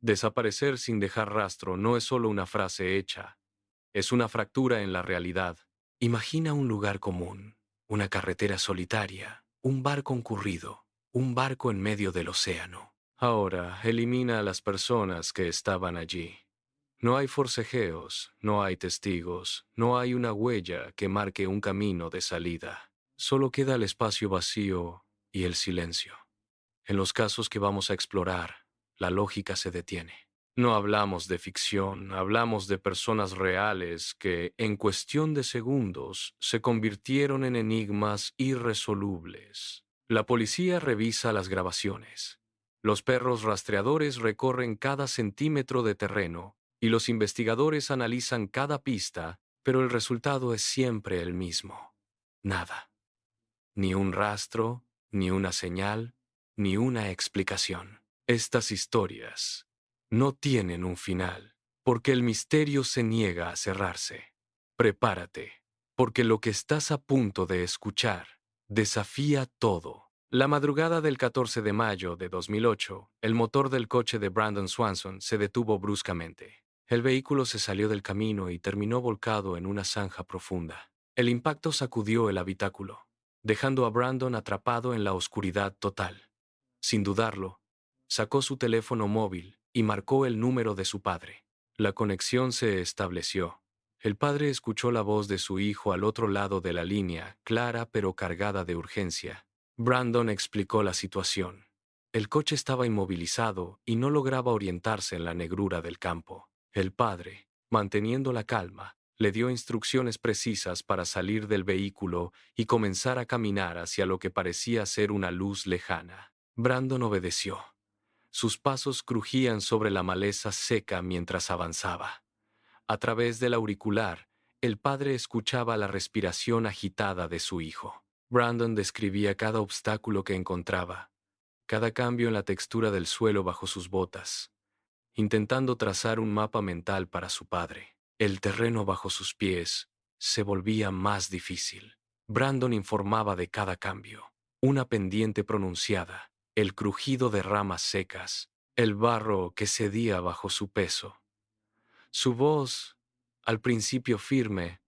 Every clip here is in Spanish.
Desaparecer sin dejar rastro no es solo una frase hecha, es una fractura en la realidad. Imagina un lugar común, una carretera solitaria, un bar concurrido, un barco en medio del océano. Ahora, elimina a las personas que estaban allí. No hay forcejeos, no hay testigos, no hay una huella que marque un camino de salida. Solo queda el espacio vacío y el silencio. En los casos que vamos a explorar, la lógica se detiene. No hablamos de ficción, hablamos de personas reales que, en cuestión de segundos, se convirtieron en enigmas irresolubles. La policía revisa las grabaciones. Los perros rastreadores recorren cada centímetro de terreno y los investigadores analizan cada pista, pero el resultado es siempre el mismo. Nada. Ni un rastro, ni una señal, ni una explicación. Estas historias no tienen un final, porque el misterio se niega a cerrarse. Prepárate, porque lo que estás a punto de escuchar desafía todo. La madrugada del 14 de mayo de 2008, el motor del coche de Brandon Swanson se detuvo bruscamente. El vehículo se salió del camino y terminó volcado en una zanja profunda. El impacto sacudió el habitáculo, dejando a Brandon atrapado en la oscuridad total. Sin dudarlo, sacó su teléfono móvil y marcó el número de su padre. La conexión se estableció. El padre escuchó la voz de su hijo al otro lado de la línea, clara pero cargada de urgencia. Brandon explicó la situación. El coche estaba inmovilizado y no lograba orientarse en la negrura del campo. El padre, manteniendo la calma, le dio instrucciones precisas para salir del vehículo y comenzar a caminar hacia lo que parecía ser una luz lejana. Brandon obedeció. Sus pasos crujían sobre la maleza seca mientras avanzaba. A través del auricular, el padre escuchaba la respiración agitada de su hijo. Brandon describía cada obstáculo que encontraba, cada cambio en la textura del suelo bajo sus botas, intentando trazar un mapa mental para su padre. El terreno bajo sus pies se volvía más difícil. Brandon informaba de cada cambio. Una pendiente pronunciada, el crujido de ramas secas, el barro que cedía bajo su peso. Su voz, al principio firme,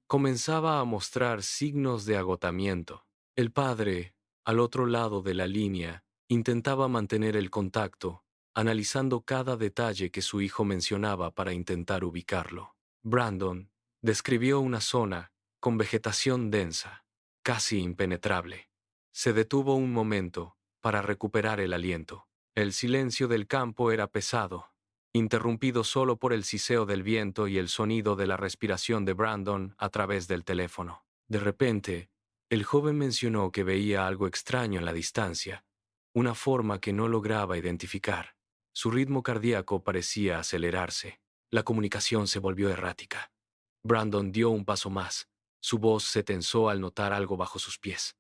comenzaba a mostrar signos de agotamiento. El padre, al otro lado de la línea, intentaba mantener el contacto, analizando cada detalle que su hijo mencionaba para intentar ubicarlo. Brandon describió una zona con vegetación densa, casi impenetrable. Se detuvo un momento para recuperar el aliento. El silencio del campo era pesado, interrumpido solo por el siseo del viento y el sonido de la respiración de Brandon a través del teléfono. De repente, el joven mencionó que veía algo extraño en la distancia, una forma que no lograba identificar. Su ritmo cardíaco parecía acelerarse. La comunicación se volvió errática. Brandon dio un paso más. Su voz se tensó al notar algo bajo sus pies.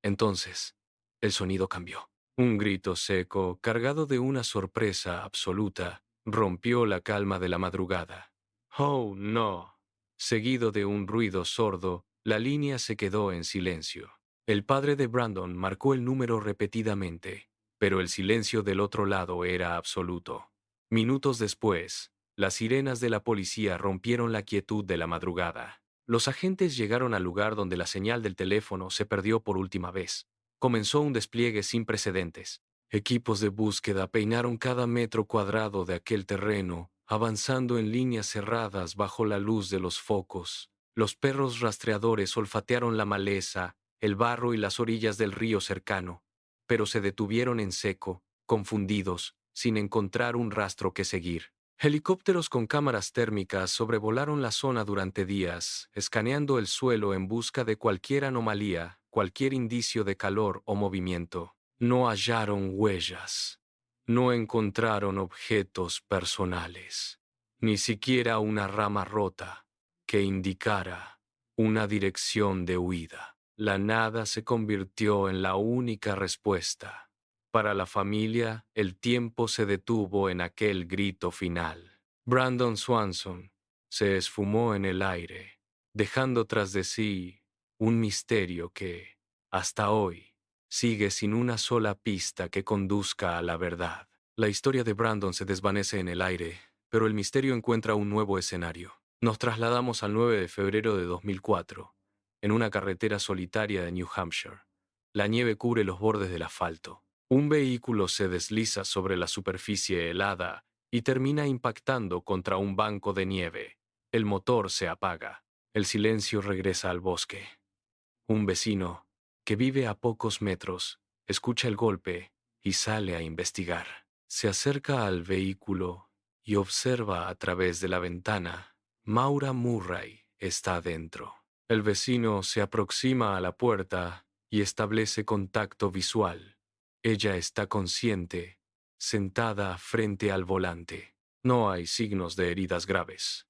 Entonces, el sonido cambió. Un grito seco, cargado de una sorpresa absoluta, rompió la calma de la madrugada. «Oh, no». Seguido de un ruido sordo, la línea se quedó en silencio. El padre de Brandon marcó el número repetidamente, pero el silencio del otro lado era absoluto. Minutos después, las sirenas de la policía rompieron la quietud de la madrugada. Los agentes llegaron al lugar donde la señal del teléfono se perdió por última vez. Comenzó un despliegue sin precedentes. Equipos de búsqueda peinaron cada metro cuadrado de aquel terreno, avanzando en líneas cerradas bajo la luz de los focos. Los perros rastreadores olfatearon la maleza, el barro y las orillas del río cercano, pero se detuvieron en seco, confundidos, sin encontrar un rastro que seguir. Helicópteros con cámaras térmicas sobrevolaron la zona durante días, escaneando el suelo en busca de cualquier anomalía, cualquier indicio de calor o movimiento. No hallaron huellas. No encontraron objetos personales. Ni siquiera una rama rota que indicara una dirección de huida. La nada se convirtió en la única respuesta. Para la familia, el tiempo se detuvo en aquel grito final. Brandon Swanson se esfumó en el aire, dejando tras de sí un misterio que, hasta hoy, sigue sin una sola pista que conduzca a la verdad. La historia de Brandon se desvanece en el aire, pero el misterio encuentra un nuevo escenario. Nos trasladamos al 9 de febrero de 2004, en una carretera solitaria de New Hampshire. La nieve cubre los bordes del asfalto. Un vehículo se desliza sobre la superficie helada y termina impactando contra un banco de nieve. El motor se apaga. El silencio regresa al bosque. Un vecino, que vive a pocos metros, escucha el golpe y sale a investigar. Se acerca al vehículo y observa a través de la ventana. Maura Murray está dentro. El vecino se aproxima a la puerta y establece contacto visual. Ella está consciente, sentada frente al volante. No hay signos de heridas graves.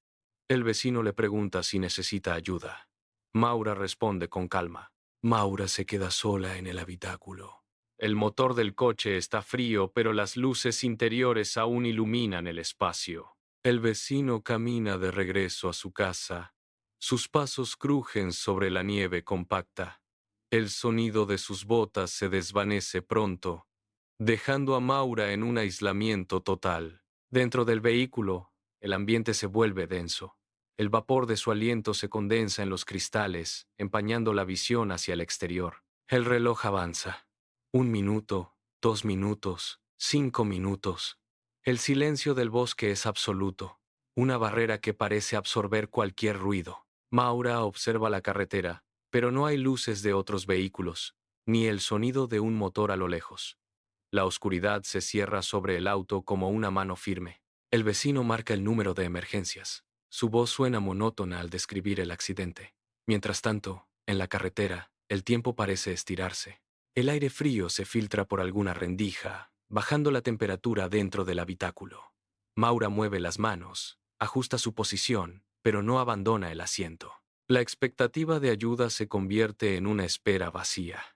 El vecino le pregunta si necesita ayuda. Maura responde con calma. Maura se queda sola en el habitáculo. El motor del coche está frío, pero las luces interiores aún iluminan el espacio. El vecino camina de regreso a su casa. Sus pasos crujen sobre la nieve compacta. El sonido de sus botas se desvanece pronto, dejando a Maura en un aislamiento total. Dentro del vehículo, el ambiente se vuelve denso. El vapor de su aliento se condensa en los cristales, empañando la visión hacia el exterior. El reloj avanza. 1 minuto, 2 minutos, 5 minutos. El silencio del bosque es absoluto, una barrera que parece absorber cualquier ruido. Maura observa la carretera, pero no hay luces de otros vehículos, ni el sonido de un motor a lo lejos. La oscuridad se cierra sobre el auto como una mano firme. El vecino marca el número de emergencias. Su voz suena monótona al describir el accidente. Mientras tanto, en la carretera, el tiempo parece estirarse. El aire frío se filtra por alguna rendija, bajando la temperatura dentro del habitáculo. Maura mueve las manos, ajusta su posición, pero no abandona el asiento. La expectativa de ayuda se convierte en una espera vacía.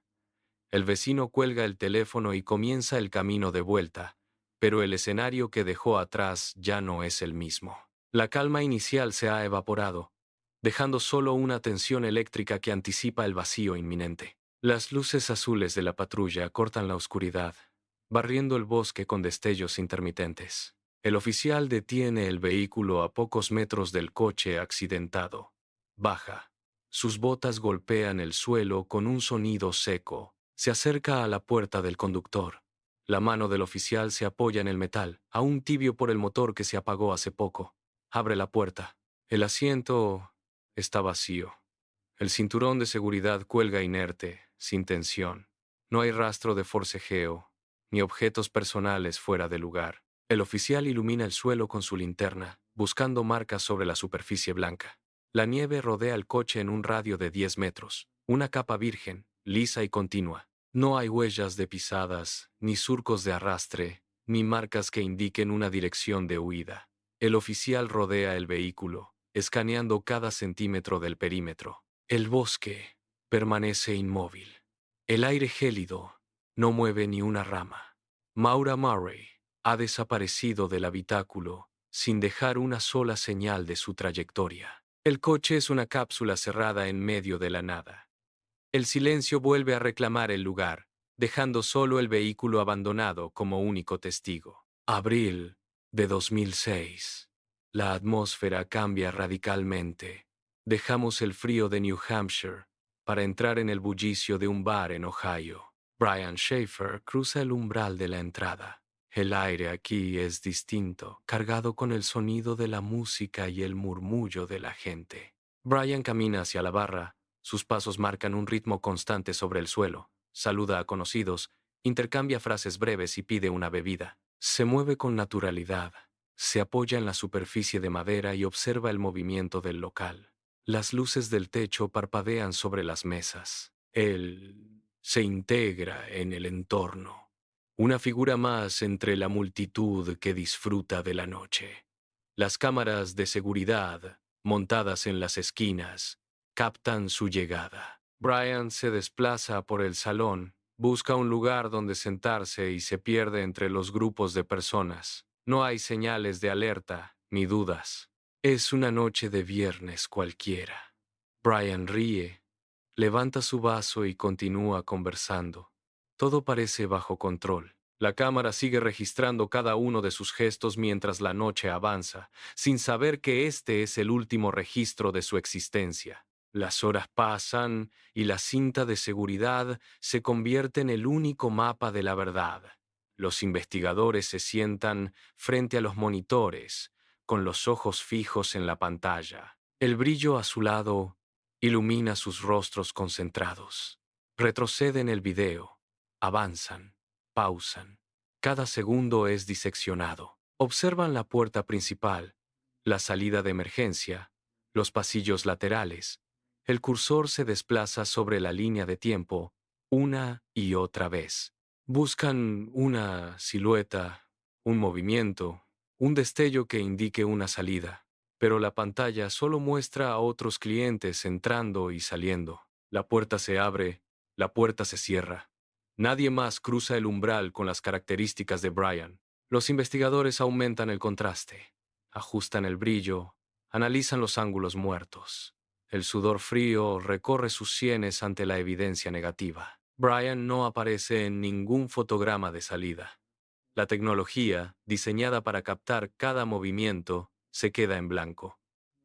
El vecino cuelga el teléfono y comienza el camino de vuelta, pero el escenario que dejó atrás ya no es el mismo. La calma inicial se ha evaporado, dejando solo una tensión eléctrica que anticipa el vacío inminente. Las luces azules de la patrulla cortan la oscuridad, barriendo el bosque con destellos intermitentes. El oficial detiene el vehículo a pocos metros del coche accidentado. Baja. Sus botas golpean el suelo con un sonido seco. Se acerca a la puerta del conductor. La mano del oficial se apoya en el metal, aún tibio por el motor que se apagó hace poco. Abre la puerta. El asiento está vacío. El cinturón de seguridad cuelga inerte, sin tensión. No hay rastro de forcejeo, ni objetos personales fuera de lugar. El oficial ilumina el suelo con su linterna, buscando marcas sobre la superficie blanca. La nieve rodea el coche en un radio de 10 metros, una capa virgen, lisa y continua. No hay huellas de pisadas, ni surcos de arrastre, ni marcas que indiquen una dirección de huida. El oficial rodea el vehículo, escaneando cada centímetro del perímetro. El bosque permanece inmóvil. El aire gélido no mueve ni una rama. Maura Murray ha desaparecido del habitáculo sin dejar una sola señal de su trayectoria. El coche es una cápsula cerrada en medio de la nada. El silencio vuelve a reclamar el lugar, dejando solo el vehículo abandonado como único testigo. Abril de 2006. La atmósfera cambia radicalmente. Dejamos el frío de New Hampshire para entrar en el bullicio de un bar en Ohio. Brian Schaefer cruza el umbral de la entrada. El aire aquí es distinto, cargado con el sonido de la música y el murmullo de la gente. Brian camina hacia la barra. Sus pasos marcan un ritmo constante sobre el suelo. Saluda a conocidos, intercambia frases breves y pide una bebida. Se mueve con naturalidad. Se apoya en la superficie de madera y observa el movimiento del local. Las luces del techo parpadean sobre las mesas. Él se integra en el entorno. Una figura más entre la multitud que disfruta de la noche. Las cámaras de seguridad, montadas en las esquinas, captan su llegada. Brian se desplaza por el salón, busca un lugar donde sentarse y se pierde entre los grupos de personas. No hay señales de alerta ni dudas. Es una noche de viernes cualquiera. Brian ríe, levanta su vaso y continúa conversando. Todo parece bajo control. La cámara sigue registrando cada uno de sus gestos mientras la noche avanza, sin saber que este es el último registro de su existencia. Las horas pasan y la cinta de seguridad se convierte en el único mapa de la verdad. Los investigadores se sientan frente a los monitores, con los ojos fijos en la pantalla. El brillo azulado ilumina sus rostros concentrados. Retroceden el video, avanzan, pausan. Cada segundo es diseccionado. Observan la puerta principal, la salida de emergencia, los pasillos laterales. El cursor se desplaza sobre la línea de tiempo una y otra vez. Buscan una silueta, un movimiento, un destello que indique una salida, pero la pantalla solo muestra a otros clientes entrando y saliendo. La puerta se abre, la puerta se cierra. Nadie más cruza el umbral con las características de Brian. Los investigadores aumentan el contraste, ajustan el brillo, analizan los ángulos muertos. El sudor frío recorre sus sienes ante la evidencia negativa. Brian no aparece en ningún fotograma de salida. La tecnología, diseñada para captar cada movimiento, se queda en blanco.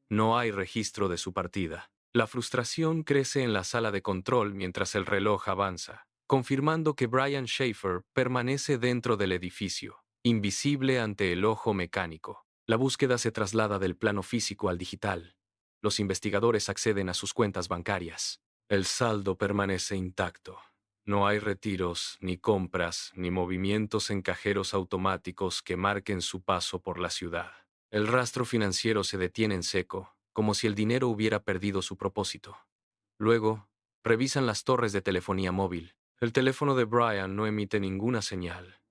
No hay registro de su partida. La frustración crece en la sala de control mientras el reloj avanza, confirmando que Brian Schaefer permanece dentro del edificio, invisible ante el ojo mecánico. La búsqueda se traslada del plano físico al digital. Los investigadores acceden a sus cuentas bancarias. El saldo permanece intacto. No hay retiros, ni compras, ni movimientos en cajeros automáticos que marquen su paso por la ciudad. El rastro financiero se detiene en seco, como si el dinero hubiera perdido su propósito. Luego, revisan las torres de telefonía móvil. El teléfono de Brian no emite ninguna señal.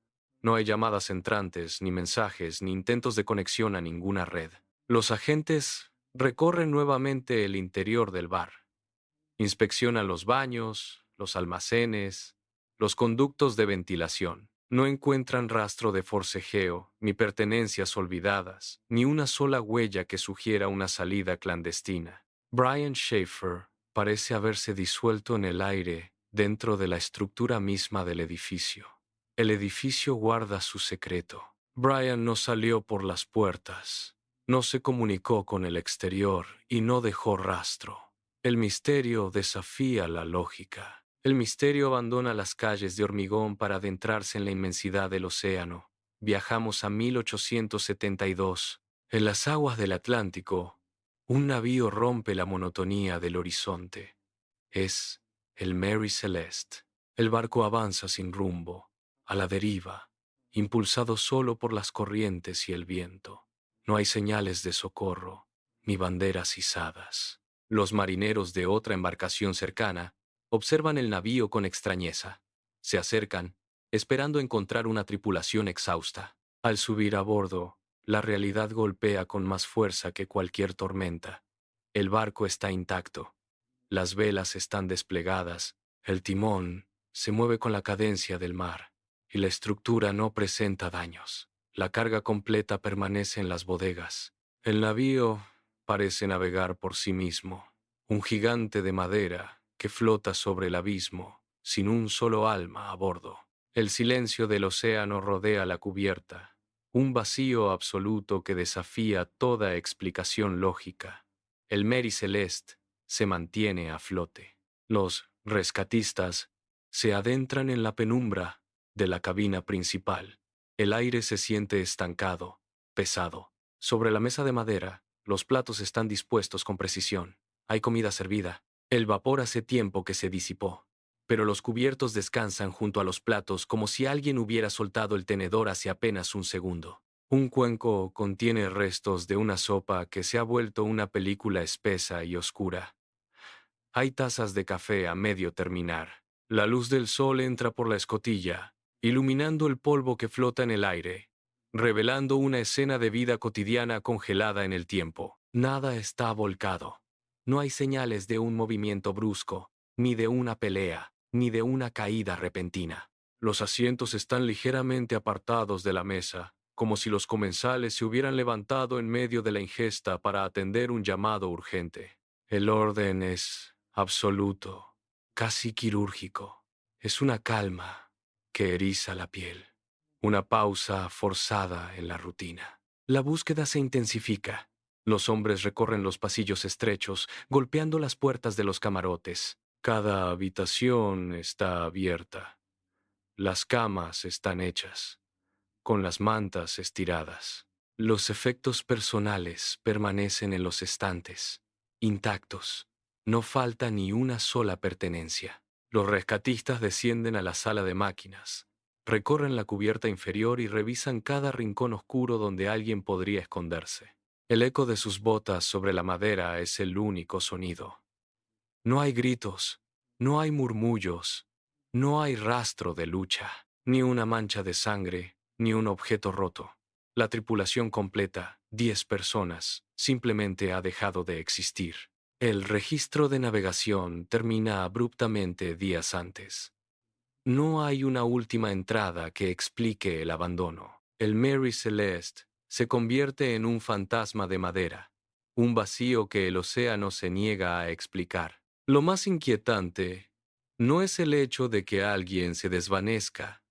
No hay llamadas entrantes, ni mensajes, ni intentos de conexión a ninguna red. Los agentes recorren nuevamente el interior del bar. Inspeccionan los baños, los almacenes, los conductos de ventilación. No encuentran rastro de forcejeo, ni pertenencias olvidadas, ni una sola huella que sugiera una salida clandestina. Brian Schaefer parece haberse disuelto en el aire dentro de la estructura misma del edificio. El edificio guarda su secreto. Brian no salió por las puertas, no se comunicó con el exterior y no dejó rastro. El misterio desafía la lógica. El misterio abandona las calles de hormigón para adentrarse en la inmensidad del océano. Viajamos a 1872. En las aguas del Atlántico, un navío rompe la monotonía del horizonte. Es el Mary Celeste. El barco avanza sin rumbo, a la deriva, impulsado solo por las corrientes y el viento. No hay señales de socorro, ni banderas izadas. Los marineros de otra embarcación cercana observan el navío con extrañeza. Se acercan, esperando encontrar una tripulación exhausta. Al subir a bordo, la realidad golpea con más fuerza que cualquier tormenta. El barco está intacto. Las velas están desplegadas. El timón se mueve con la cadencia del mar y la estructura no presenta daños. La carga completa permanece en las bodegas. El navío parece navegar por sí mismo, un gigante de madera que flota sobre el abismo, sin un solo alma a bordo. El silencio del océano rodea la cubierta, un vacío absoluto que desafía toda explicación lógica. El Mary Celeste se mantiene a flote. Los rescatistas se adentran en la penumbra de la cabina principal. El aire se siente estancado, pesado. Sobre la mesa de madera, los platos están dispuestos con precisión. Hay comida servida. El vapor hace tiempo que se disipó, pero los cubiertos descansan junto a los platos como si alguien hubiera soltado el tenedor hace apenas un segundo. Un cuenco contiene restos de una sopa que se ha vuelto una película espesa y oscura. Hay tazas de café a medio terminar. La luz del sol entra por la escotilla, iluminando el polvo que flota en el aire, revelando una escena de vida cotidiana congelada en el tiempo. Nada está volcado. No hay señales de un movimiento brusco, ni de una pelea, ni de una caída repentina. Los asientos están ligeramente apartados de la mesa, como si los comensales se hubieran levantado en medio de la ingesta para atender un llamado urgente. El orden es absoluto, casi quirúrgico. Es una calma que eriza la piel. una pausa forzada en la rutina. La búsqueda se intensifica. Los hombres recorren los pasillos estrechos, golpeando las puertas de los camarotes. Cada habitación está abierta. Las camas están hechas, con las mantas estiradas. Los efectos personales permanecen en los estantes, intactos. No falta ni una sola pertenencia. Los rescatistas descienden a la sala de máquinas, recorren la cubierta inferior y revisan cada rincón oscuro donde alguien podría esconderse. El eco de sus botas sobre la madera es el único sonido. No hay gritos, no hay murmullos, no hay rastro de lucha, ni una mancha de sangre, ni un objeto roto. La tripulación completa, 10 personas, simplemente ha dejado de existir. El registro de navegación termina abruptamente días antes. No hay una última entrada que explique el abandono. El Mary Celeste se convierte en un fantasma de madera, un vacío que el océano se niega a explicar. Lo más inquietante no es el hecho de que alguien se desvanezca,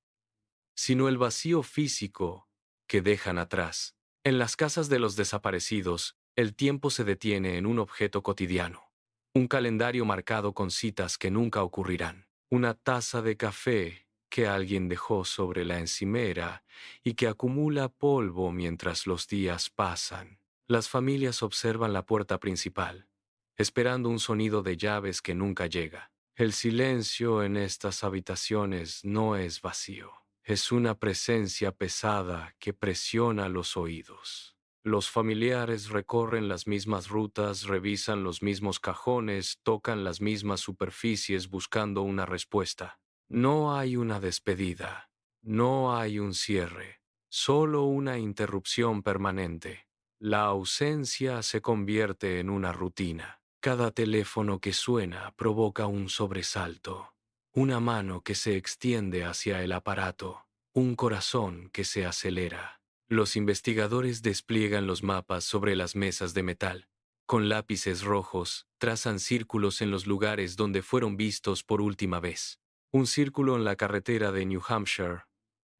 sino el vacío físico que dejan atrás. En las casas de los desaparecidos, el tiempo se detiene en un objeto cotidiano, un calendario marcado con citas que nunca ocurrirán, una taza de café que alguien dejó sobre la encimera y que acumula polvo mientras los días pasan. Las familias observan la puerta principal, esperando un sonido de llaves que nunca llega. El silencio en estas habitaciones no es vacío. Es una presencia pesada que presiona los oídos. Los familiares recorren las mismas rutas, revisan los mismos cajones, tocan las mismas superficies buscando una respuesta. No hay una despedida, no hay un cierre, solo una interrupción permanente. La ausencia se convierte en una rutina. Cada teléfono que suena provoca un sobresalto. Una mano que se extiende hacia el aparato, un corazón que se acelera. Los investigadores despliegan los mapas sobre las mesas de metal. Con lápices rojos, trazan círculos en los lugares donde fueron vistos por última vez. Un círculo en la carretera de New Hampshire,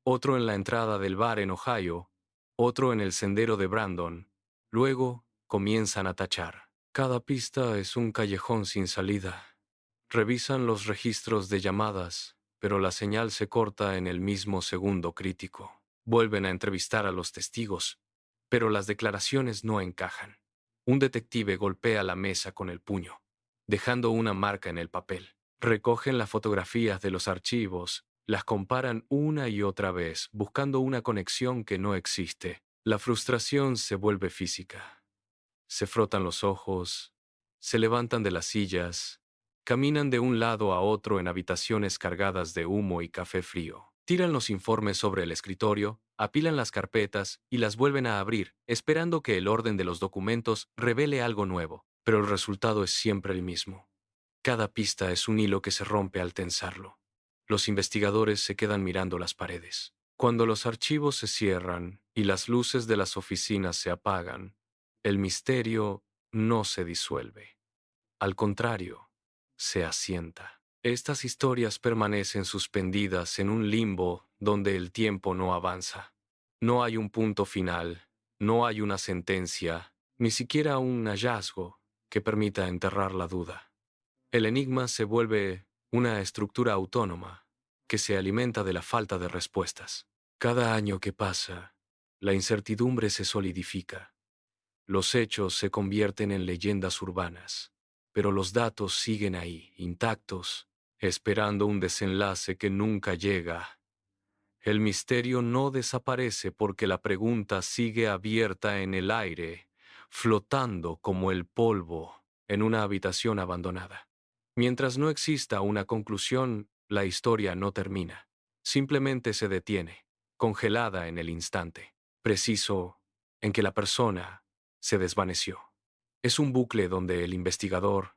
otro en la entrada del bar en Ohio, otro en el sendero de Brandon. Luego comienzan a tachar. Cada pista es un callejón sin salida. Revisan los registros de llamadas, pero la señal se corta en el mismo segundo crítico. Vuelven a entrevistar a los testigos, pero las declaraciones no encajan. Un detective golpea la mesa con el puño, dejando una marca en el papel. Recogen las fotografías de los archivos, las comparan una y otra vez, buscando una conexión que no existe. La frustración se vuelve física. Se frotan los ojos, se levantan de las sillas, caminan de un lado a otro en habitaciones cargadas de humo y café frío. Tiran los informes sobre el escritorio, apilan las carpetas y las vuelven a abrir, esperando que el orden de los documentos revele algo nuevo. Pero el resultado es siempre el mismo. Cada pista es un hilo que se rompe al tensarlo. Los investigadores se quedan mirando las paredes. Cuando los archivos se cierran y las luces de las oficinas se apagan, el misterio no se disuelve. Al contrario, se asienta. Estas historias permanecen suspendidas en un limbo donde el tiempo no avanza. No hay un punto final, no hay una sentencia, ni siquiera un hallazgo que permita enterrar la duda. El enigma se vuelve una estructura autónoma que se alimenta de la falta de respuestas. Cada año que pasa, la incertidumbre se solidifica. Los hechos se convierten en leyendas urbanas, pero los datos siguen ahí, intactos, esperando un desenlace que nunca llega. El misterio no desaparece porque la pregunta sigue abierta en el aire, flotando como el polvo en una habitación abandonada. Mientras no exista una conclusión, la historia no termina. Simplemente se detiene, congelada en el instante, preciso en que la persona se desvaneció. Es un bucle donde el investigador,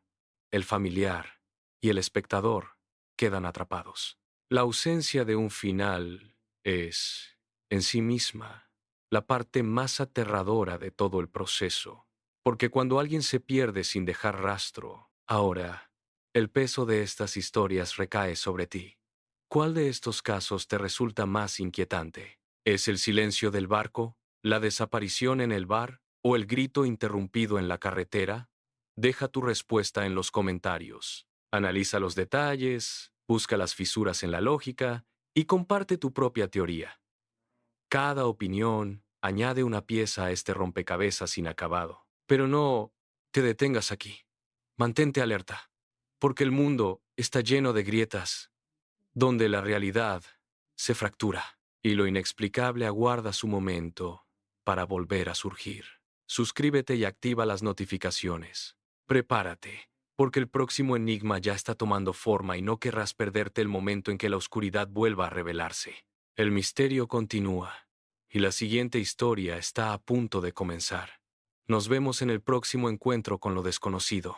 el familiar y el espectador quedan atrapados. La ausencia de un final es, en sí misma, la parte más aterradora de todo el proceso, porque cuando alguien se pierde sin dejar rastro, ahora, el peso de estas historias recae sobre ti. ¿Cuál de estos casos te resulta más inquietante? ¿Es el silencio del barco, la desaparición en el bar o el grito interrumpido en la carretera? Deja tu respuesta en los comentarios. Analiza los detalles, busca las fisuras en la lógica y comparte tu propia teoría. Cada opinión añade una pieza a este rompecabezas inacabado. Pero no te detengas aquí. Mantente alerta, porque el mundo está lleno de grietas, donde la realidad se fractura y lo inexplicable aguarda su momento para volver a surgir. Suscríbete y activa las notificaciones. Prepárate, porque el próximo enigma ya está tomando forma y no querrás perderte el momento en que la oscuridad vuelva a revelarse. El misterio continúa, y la siguiente historia está a punto de comenzar. Nos vemos en el próximo encuentro con lo desconocido.